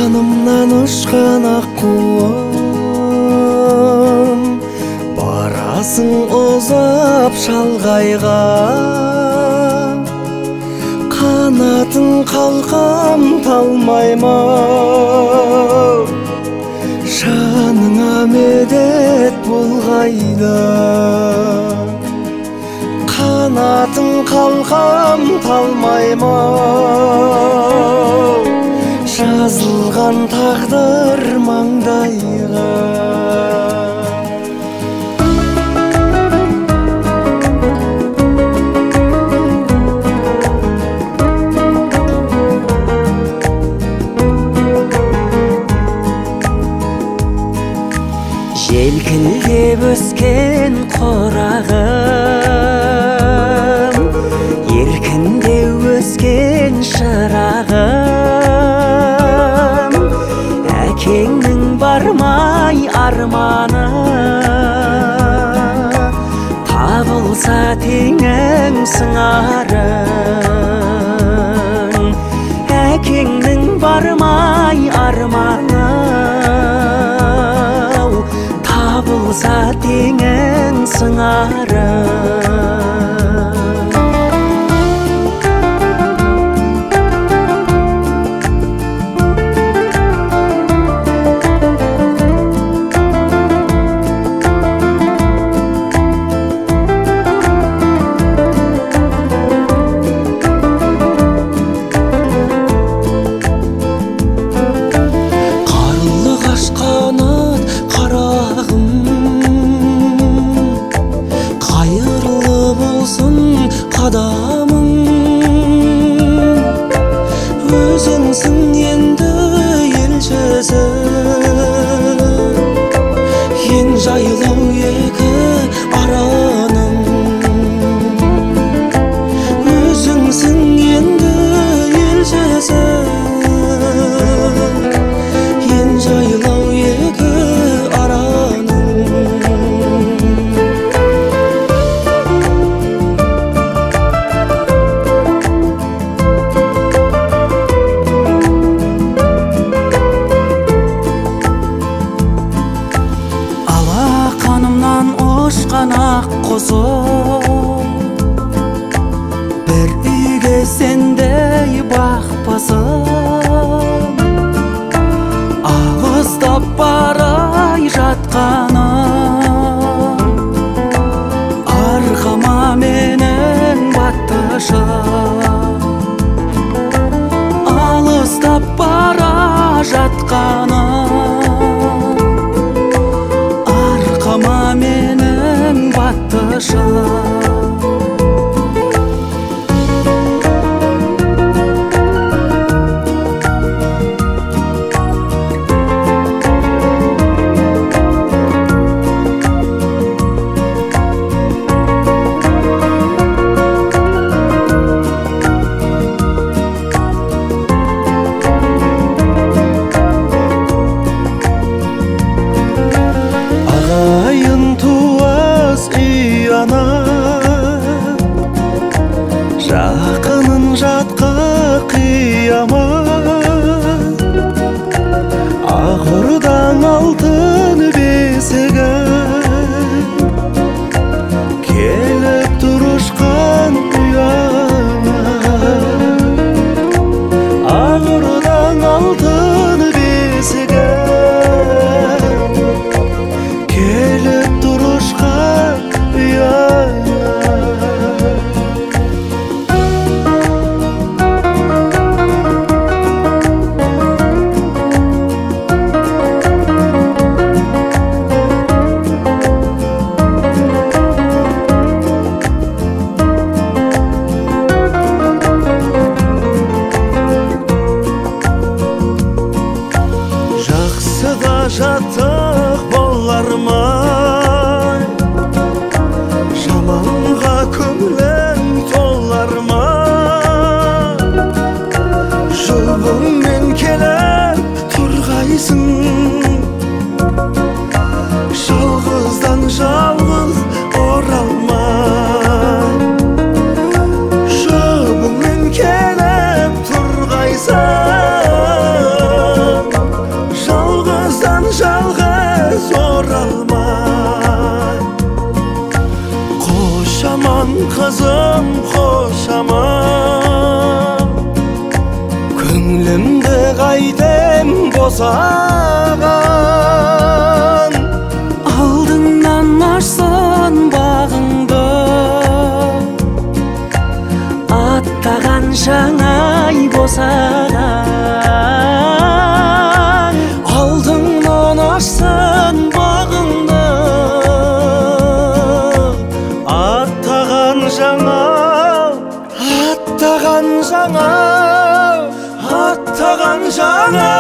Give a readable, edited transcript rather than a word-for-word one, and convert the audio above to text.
Kanımdan uçkan akkuam, barasın ozap şalgayga. Kanatın kalkam talmayma, şanına medet bulgayda. Kanatın kalkam talmayma, жазылған тағдыр маңдайға. Желкілдеп өскен қорағым, еркіндеу өскен шырағым, әкеңнің бармай арманы, табылса теңің сыңарың. Әкеңнің бармай арманы, табылса теңің сыңарың. Қадамың өзіңсің енді ел жүзі, ең жайлау екі араның. Өзіңсің енді ел жүзі, ең жайлау екі араның. Ұшқан ақ құзым, бір үйге сендей бақпасым, алыстап барай жатқаным, арқама менің баттышым. Алыстап бара жатқаным, арқама менің баттышым. Ағайын туас үй ана, жақынын жатқа қияма. Ағырдан алтын бесігі, келіп тұрышқан ұяма. Ағырдан алтын бесігі, келіп тұрышқан ұяма. жан қызым хош аман. Көңлімді қайтем босаған, алдыңнан ашсын бағыңды, аттаған жаңай босаған. Алдыңнан ашсын бағыңды, аттаған жаңа, аттаған жаңа, аттаған жаңа.